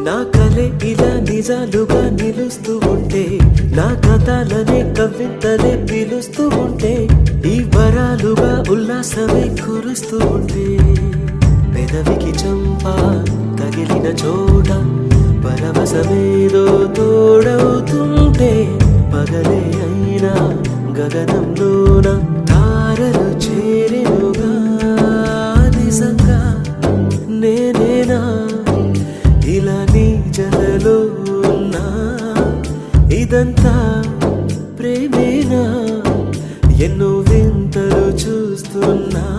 నా కలే ఇలా నిజాలుగా నిలుస్తూ ఉంటే, నా కథలనే కవితలే పిలుస్తూ ఉంటే, ఈ వరాలుగా ఉల్లాసమే కురుస్తూ ఉంటే, పెదవికి చంప తగిలిన చోట పరవశమేదో తోడవుతుంటే, పగలే అయినా గగనంలోన తారలు చేరెనుగా. నిజంగా నేనేనా ఇలా నీ జతలో ఉన్నా? ఇదంతా ప్రేమేనా? ఎన్నో వింతలు చూస్తున్నా.